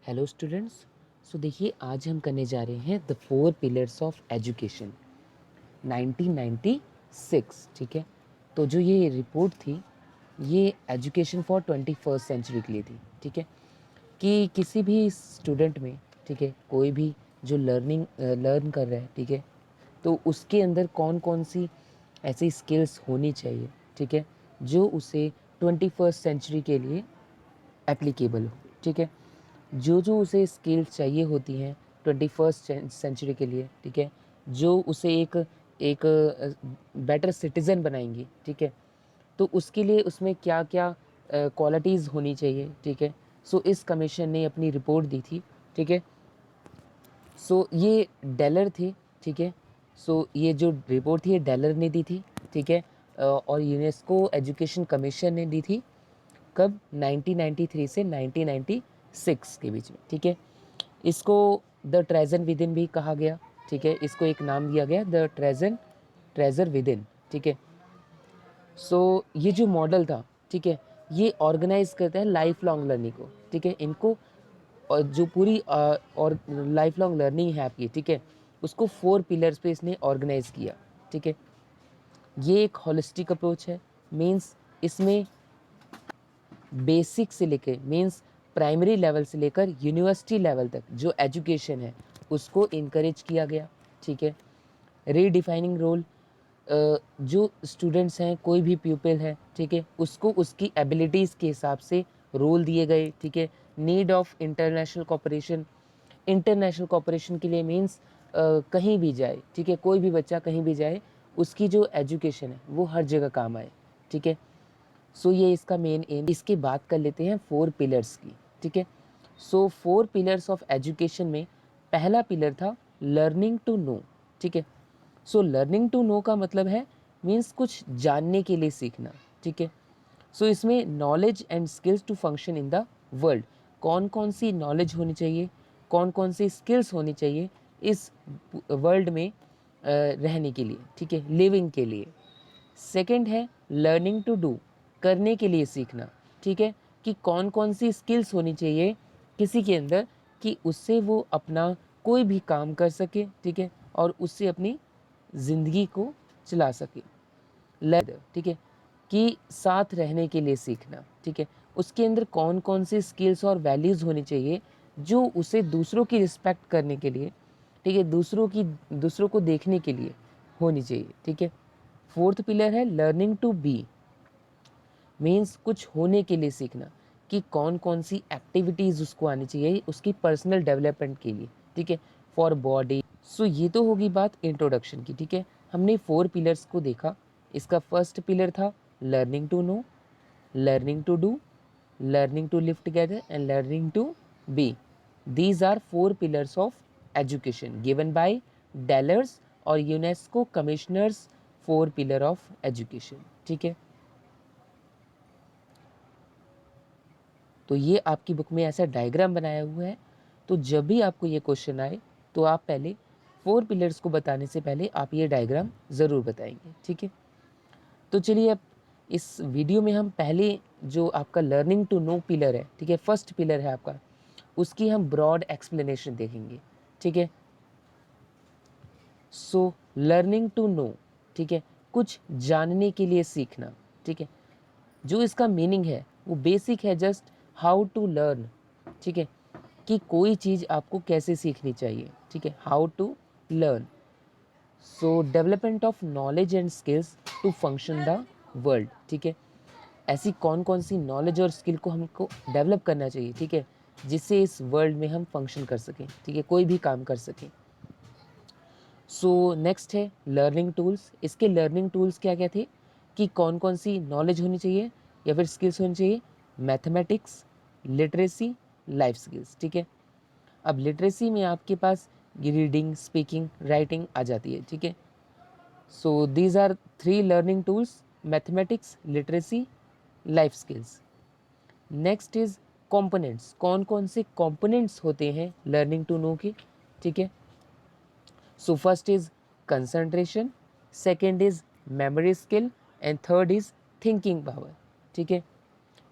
Hello students. सो देखिए, आज हम करने जा रहे हैं द 4 पिलर्स ऑफ एजुकेशन 1996। ठीक है, तो जो ये रिपोर्ट थी ये एजुकेशन फॉर 21st सेंचुरी के लिए थी। ठीक है, कि किसी भी स्टूडेंट में, ठीक है, कोई भी जो लर्न कर रहा है, ठीक है, तो उसके अंदर कौन कौन सी ऐसी स्किल्स होनी चाहिए, ठीक है, जो उसे 21st सेंचुरी के लिए एप्लीकेबल हो। ठीक है, जो जो उसे स्किल्स चाहिए होती हैं 21st सेंचुरी के लिए, ठीक है, जो उसे एक एक बेटर सिटीज़न बनाएंगी। ठीक है, तो उसके लिए उसमें क्या क्या क्वालिटीज़ होनी चाहिए। ठीक है, सो इस कमीशन ने अपनी रिपोर्ट दी थी। ठीक है, सो ये डेलर थे। ठीक है, सो ये जो रिपोर्ट थी ये डेलर ने दी थी। ठीक है, और यूनेस्को एजुकेशन कमीशन ने दी थी। कब? 1993 से 1996 के बीच में। ठीक है, इसको द ट्रेजन विद इन भी कहा गया। ठीक है, इसको एक नाम दिया गया, द ट्रेजर विद इन। ठीक है, सो ये जो मॉडल था, ठीक है, ये ऑर्गेनाइज करता है लाइफ लॉन्ग लर्निंग को। ठीक है, इनको और जो पूरी और लाइफ लॉन्ग लर्निंग है आपकी, ठीक है, उसको 4 पिलर्स पे इसने ऑर्गेनाइज किया। ठीक है, ये एक होलिस्टिक अप्रोच है। मीन्स इसमें बेसिक से लेकर, मीन्स प्राइमरी लेवल से लेकर यूनिवर्सिटी लेवल तक जो एजुकेशन है उसको इनकरेज किया गया। ठीक है, रीडिफाइनिंग रोल, जो स्टूडेंट्स हैं, कोई भी प्यूपिल है, ठीक है, उसको उसकी एबिलिटीज़ के हिसाब से रोल दिए गए। ठीक है, need of international cooperation, international cooperation के लिए मीन्स कहीं भी जाए, ठीक है, कोई भी बच्चा कहीं भी जाए, उसकी जो एजुकेशन है वो हर जगह काम आए। ठीक है, सो ये इसका मेन एम। इसकी बात कर लेते हैं 4 पिलर्स की। ठीक है, सो 4 पिलर्स ऑफ एजुकेशन में पहला पिलर था लर्निंग टू नो। ठीक है, सो लर्निंग टू नो का मतलब है मीन्स कुछ जानने के लिए सीखना। ठीक है, सो इसमें knowledge and skills to function in the world, कौन कौन सी नॉलेज होनी चाहिए, कौन कौन सी स्किल्स होनी चाहिए इस वर्ल्ड में रहने के लिए। ठीक है, लिविंग के लिए। सेकंड है लर्निंग टू डू, करने के लिए सीखना। ठीक है, कि कौन कौन सी स्किल्स होनी चाहिए किसी के अंदर कि उससे वो अपना कोई भी काम कर सके। ठीक है, और उससे अपनी ज़िंदगी को चला सके। ठीक है, कि साथ रहने के लिए सीखना। ठीक है, उसके अंदर कौन कौन सी स्किल्स और वैल्यूज़ होनी चाहिए जो उसे दूसरों की रिस्पेक्ट करने के लिए, ठीक है, दूसरों को देखने के लिए होनी चाहिए। ठीक है, फोर्थ पिलर है लर्निंग टू बी, मीन्स कुछ होने के लिए सीखना, कि कौन कौन सी एक्टिविटीज़ उसको आनी चाहिए उसकी पर्सनल डेवलपमेंट के लिए। ठीक है, फॉर बॉडी। सो ये तो होगी बात इंट्रोडक्शन की। ठीक है, हमने 4 पिलर्स को देखा। इसका फर्स्ट पिलर था learning to know, learning to do, learning to live together and learning to be. These are 4 pillars of education given by Delors और UNESCO commissioners 4 pillar of education. ठीक है, तो ये आपकी बुक में ऐसा डायग्राम बनाया हुआ है। तो जब भी आपको ये क्वेश्चन आए तो आप पहले 4 पिलर्स को बताने से पहले आप ये डायग्राम ज़रूर बताएंगे। ठीक है, तो चलिए अब इस वीडियो में हम पहले जो आपका लर्निंग टू नो पिलर है, ठीक है, फर्स्ट पिलर है आपका, उसकी हम ब्रॉड एक्सप्लेनेशन देखेंगे। ठीक है, सो लर्निंग टू नो, ठीक है, कुछ जानने के लिए सीखना। ठीक है, जो इसका मीनिंग है वो बेसिक है, जस्ट हाउ टू लर्न। ठीक है, कि कोई चीज़ आपको कैसे सीखनी चाहिए। ठीक है, how to learn. So development of knowledge and skills to function the world. ठीक है, ऐसी कौन कौन सी नॉलेज और स्किल को हमको डेवलप करना चाहिए, ठीक है, जिससे इस वर्ल्ड में हम फंक्शन कर सकें, ठीक है, कोई भी काम कर सकें। सो नेक्स्ट है लर्निंग टूल्स। इसके लर्निंग टूल्स क्या क्या थे, कि कौन कौन सी नॉलेज होनी चाहिए या फिर स्किल्स होनी चाहिए, मैथमेटिक्स, लिटरेसी, लाइफ स्किल्स। ठीक है, अब लिटरेसी में आपके पास रीडिंग, स्पीकिंग, राइटिंग आ जाती है। ठीक है, so these are 3 learning tools, mathematics, literacy, life skills. Next is components, कौन कौन से कंपोनेंट्स होते हैं लर्निंग टू नो के। ठीक है, so first is concentration, second is memory skill and third is thinking power. ठीक है,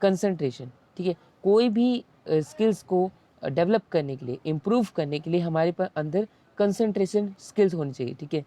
कंसंट्रेशन, ठीक है, कोई भी स्किल्स को डेवलप करने के लिए, इम्प्रूव करने के लिए हमारे पास अंदर कंसंट्रेशन स्किल्स होनी चाहिए, ठीक है,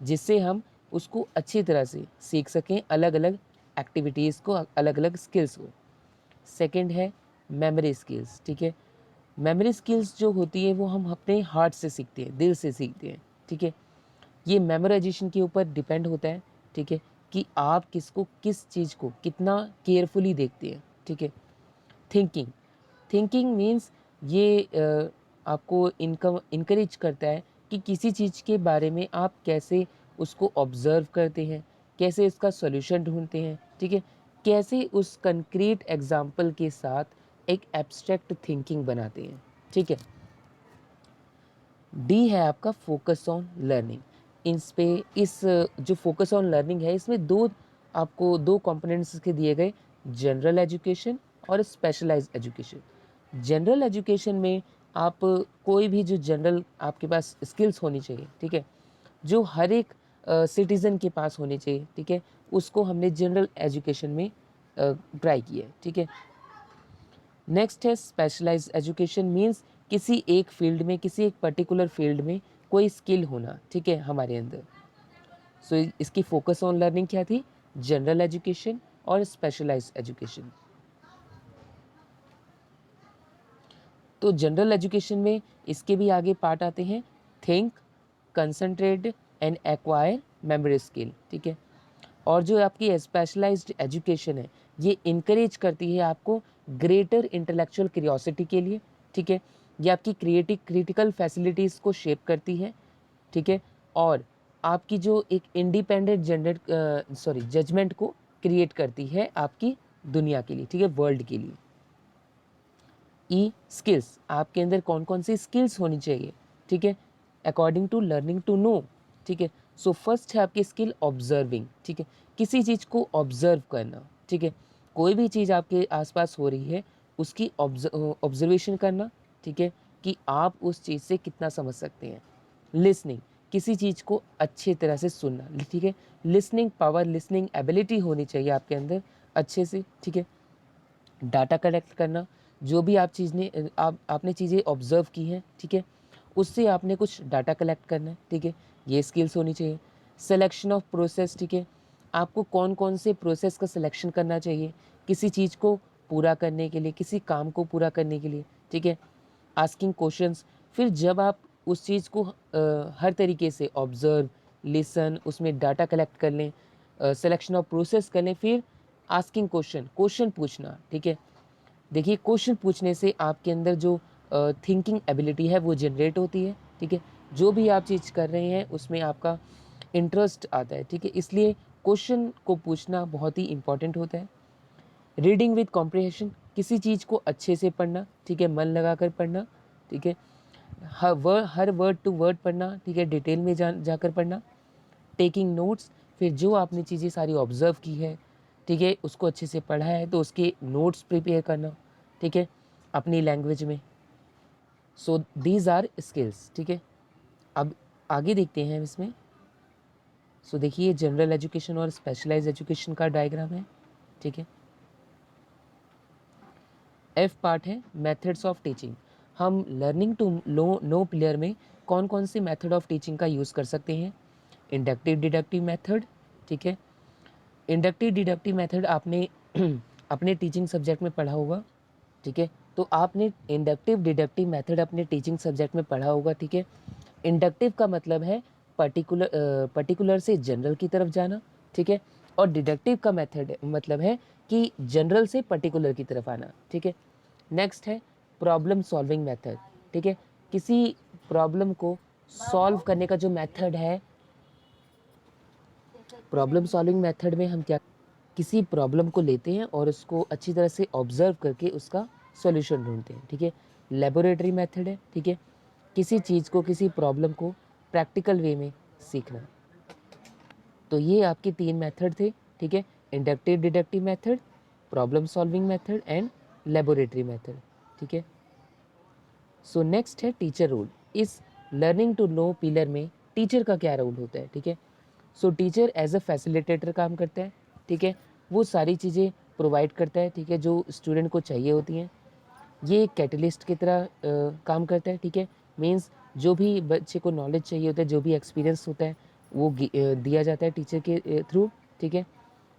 जिससे हम उसको अच्छी तरह से सीख सकें, अलग अलग एक्टिविटीज़ को, अलग अलग स्किल्स को। सेकंड है मेमोरी स्किल्स, ठीक है। मेमोरी स्किल्स जो होती है वो हम अपने हार्ट से सीखते हैं, दिल से सीखते हैं, ठीक है। ये मेमोराइजेशन के ऊपर डिपेंड होता है, ठीक है, कि आप किसको, किस चीज़ को कितना केयरफुली देखते हैं, ठीक है। थिंकिंग, थिंकिंग मीन्स ये आपको इनकरेज करता है कि किसी चीज़ के बारे में आप कैसे उसको ऑब्ज़र्व करते हैं, कैसे इसका सॉल्यूशन ढूंढते हैं, ठीक है, कैसे उस कंक्रीट एग्जाम्पल के साथ एक एब्स्ट्रैक्ट थिंकिंग बनाते हैं, ठीक है। डी है आपका फोकस ऑन लर्निंग। इस जो फोकस ऑन लर्निंग है, इसमें आपको दो कंपोनेंट्स के दिए गए, जनरल एजुकेशन और स्पेशलाइज्ड एजुकेशन। जनरल एजुकेशन में आप कोई भी जो जनरल आपके पास स्किल्स होनी चाहिए, ठीक है, जो हर एक सिटीज़न के पास होनी चाहिए, ठीक है, उसको हमने जनरल एजुकेशन में ट्राई किया है, ठीक है। नेक्स्ट है स्पेशलाइज्ड एजुकेशन, मीन्स किसी एक फील्ड में, किसी एक पर्टिकुलर फील्ड में कोई स्किल होना, ठीक है, हमारे अंदर। सो इसकी फोकस ऑन लर्निंग क्या थी, जनरल एजुकेशन और स्पेशलाइज्ड एजुकेशन। तो जनरल एजुकेशन में इसके भी आगे पार्ट आते हैं, think, concentrate and acquire memory skill, ठीक है। और जो आपकी स्पेशलाइज्ड एजुकेशन है, ये इनकरेज करती है आपको ग्रेटर इंटेलेक्चुअल क्यूरियोसिटी के लिए, ठीक है। ये आपकी क्रिटिकल फैसिलिटीज़ को शेप करती है, ठीक है, और आपकी जो एक इंडिपेंडेंट जजमेंट को क्रिएट करती है आपकी दुनिया के लिए, ठीक है, वर्ल्ड के लिए। ई स्किल्स, आपके अंदर कौन कौन सी स्किल्स होनी चाहिए, ठीक है, according to learning to know, ठीक है। सो फर्स्ट है आपकी स्किल ऑब्जर्विंग, ठीक है, किसी चीज़ को ऑब्जर्व करना, ठीक है, कोई भी चीज़ आपके आसपास हो रही है उसकी ऑब्जर्वेशन करना, ठीक है, कि आप उस चीज़ से कितना समझ सकते हैं। लिसनिंग, किसी चीज़ को अच्छी तरह से सुनना, ठीक है, लिसनिंग पावर, लिसनिंग एबिलिटी होनी चाहिए आपके अंदर अच्छे से, ठीक है। डाटा कलेक्ट करना, जो भी आपने चीज़ें ऑब्ज़र्व की हैं, ठीक है, उससे आपने कुछ डाटा कलेक्ट करना है, ठीक है, ये स्किल्स होनी चाहिए। सिलेक्शन ऑफ प्रोसेस, ठीक है, आपको कौन कौन से प्रोसेस का सिलेक्शन करना चाहिए किसी चीज़ को पूरा करने के लिए, किसी काम को पूरा करने के लिए, ठीक है। आस्किंग क्वेश्चंस, फिर जब आप उस चीज़ को हर तरीके से ऑब्ज़र्व, लिसन, उसमें डाटा कलेक्ट कर लें, सिलेक्शन ऑफ प्रोसेस कर लें, फिर आस्किंग क्वेश्चन पूछना, ठीक है। देखिए क्वेश्चन पूछने से आपके अंदर जो थिंकिंग एबिलिटी है वो जनरेट होती है, ठीक है, जो भी आप चीज़ कर रहे हैं उसमें आपका इंटरेस्ट आता है, ठीक है, इसलिए क्वेश्चन को पूछना बहुत ही इंपॉर्टेंट होता है। रीडिंग विद कॉम्प्रिहेंशन, किसी चीज़ को अच्छे से पढ़ना, ठीक है, मन लगा कर पढ़ना, ठीक है, हर वर्ड टू वर्ड पढ़ना, ठीक है, डिटेल में जाकर पढ़ना। टेकिंग नोट्स, फिर जो आपने चीज़ें सारी ऑब्ज़र्व की है, ठीक है, उसको अच्छे से पढ़ा है तो उसके नोट्स प्रिपेयर करना, ठीक है, अपनी लैंग्वेज में। सो दीज आर स्किल्स, ठीक है। अब आगे देखते हैं इसमें। सो देखिए जनरल एजुकेशन और स्पेशलाइज्ड एजुकेशन का डायग्राम है, ठीक है। एफ पार्ट है मेथड्स ऑफ टीचिंग। हम लर्निंग टू नो प्लेयर में कौन कौन सी मेथड ऑफ टीचिंग का यूज़ कर सकते हैं। इंडक्टिव डिडक्टिव मेथड, ठीक है, इंडक्टिव डिडक्टिव मेथड आपने अपने टीचिंग सब्जेक्ट में पढ़ा होगा, ठीक है, तो आपने इंडक्टिव डिडक्टिव मेथड अपने टीचिंग सब्जेक्ट में पढ़ा होगा, ठीक है। इंडक्टिव का मतलब है पर्टिकुलर से जनरल की तरफ जाना, ठीक है, और डिडक्टिव का मेथड मतलब है कि जनरल से पर्टिकुलर की तरफ आना, ठीक है। नेक्स्ट है प्रॉब्लम सॉल्विंग मेथड, ठीक है, किसी प्रॉब्लम को सॉल्व करने का जो मेथड है, प्रॉब्लम सॉल्विंग मेथड में हम क्या, किसी प्रॉब्लम को लेते हैं और उसको अच्छी तरह से ऑब्जर्व करके उसका सॉल्यूशन ढूंढते हैं, ठीक है। लेबोरेटरी मेथड है, ठीक है, किसी चीज़ को, किसी प्रॉब्लम को प्रैक्टिकल वे में सीखना। तो ये आपके 3 मेथड थे, ठीक है, inductive deductive method, problem solving method and laboratory method, ठीक है। सो नेक्स्ट है टीचर रोल। इस लर्निंग टू नो पिलर में टीचर का क्या रोल होता है, ठीक है। So teacher as a facilitator काम करता है, ठीक है, वो सारी चीज़ें प्रोवाइड करता है, ठीक है, जो स्टूडेंट को चाहिए होती हैं। ये एक कैटलिस्ट की तरह काम करता है, ठीक है। मीन्स जो भी बच्चे को नॉलेज चाहिए होता है, जो भी एक्सपीरियंस होता है, वो दिया जाता है टीचर के थ्रू, ठीक है।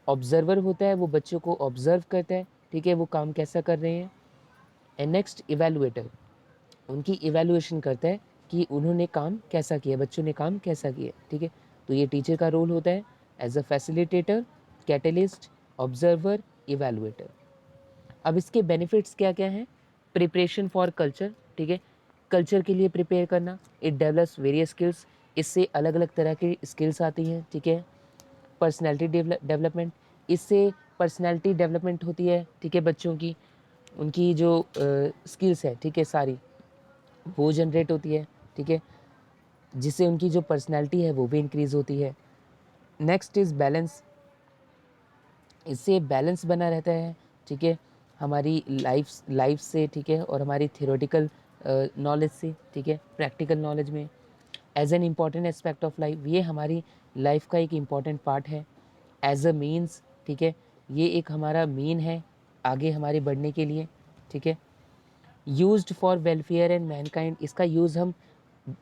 ऑब्जर्वर होता है, वो बच्चों को ऑब्जर्व करता है, ठीक है, वो काम कैसा कर रहे हैं। एंड नेक्स्ट इवेलुएटर, उनकी इवेलुएशन करता है कि उन्होंने काम कैसा किया, बच्चों ने काम कैसा किया, ठीक है। तो ये टीचर का रोल होता है as a facilitator, catalyst, observer, evaluator. अब इसके बेनिफिट्स क्या क्या हैं। प्रिपरेशन फॉर कल्चर, ठीक है, कल्चर के लिए प्रिपेयर करना। इट डेवलप्स वेरियस स्किल्स, इससे अलग अलग तरह की स्किल्स आती हैं, ठीक है। पर्सनैलिटी डेवलपमेंट, इससे पर्सनैलिटी डेवलपमेंट होती है, ठीक है, बच्चों की, उनकी जो स्किल्स है, ठीक है, सारी वो जनरेट होती है, ठीक है, जिससे उनकी जो पर्सनैलिटी है वो भी इंक्रीज़ होती है। नेक्स्ट इज़ बैलेंस, इससे बैलेंस बना रहता है, ठीक है, हमारी लाइफ से, ठीक है, और हमारी थियोरेटिकल नॉलेज से, ठीक है, प्रैक्टिकल नॉलेज में। As an important aspect of life, ये हमारी लाइफ का एक इम्पॉर्टेंट पार्ट है। एज अ मीन्स, ठीक है, ये एक हमारा मीन है आगे हमारे बढ़ने के लिए, ठीक है। Used for welfare and Mankind, इसका यूज़ हम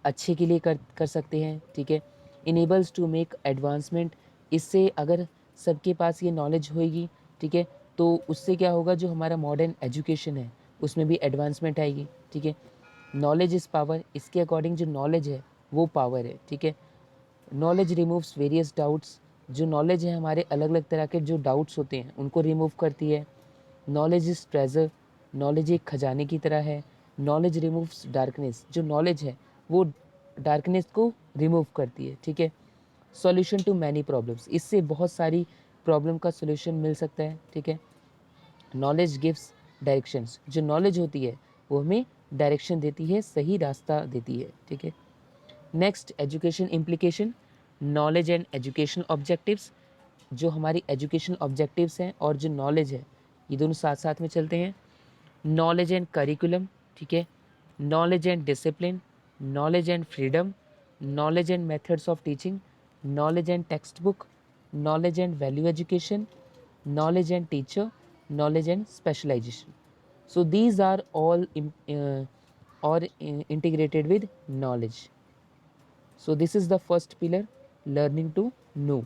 अच्छे के लिए कर सकते हैं, ठीक है। इनेबल्स टू मेक एडवांसमेंट, इससे अगर सबके पास ये नॉलेज होएगी, ठीक है, तो उससे क्या होगा, जो हमारा मॉडर्न एजुकेशन है उसमें भी एडवांसमेंट आएगी, ठीक है। नॉलेज इज़ पावर, इसके अकॉर्डिंग जो नॉलेज है वो पावर है, ठीक है। नॉलेज रिमूव्स वेरियस डाउट्स, जो नॉलेज है हमारे अलग अलग तरह के जो डाउट्स होते हैं उनको रिमूव करती है। नॉलेज इज़ ट्रेजर, नॉलेज एक खजाने की तरह है। नॉलेज रिमूव्स डार्कनेस, जो नॉलेज है वो डार्कनेस को रिमूव करती है, ठीक है। सॉल्यूशन टू मैनी प्रॉब्लम्स, इससे बहुत सारी प्रॉब्लम का सॉल्यूशन मिल सकता है, ठीक है। नॉलेज गिव्स डायरेक्शंस, जो नॉलेज होती है वो हमें डायरेक्शन देती है, सही रास्ता देती है, ठीक है। Next education implication, knowledge and education objectives, जो हमारी एजुकेशन ऑब्जेक्टिव्स हैं और जो नॉलेज है ये दोनों साथ साथ में चलते हैं। नॉलेज एंड करिकुलम, ठीक है, knowledge and discipline, knowledge and freedom, knowledge and methods of teaching, knowledge and text book, knowledge and value education, knowledge and teacher, knowledge and specialization. So these are all integrated with knowledge. So this is the first pillar, learning to know.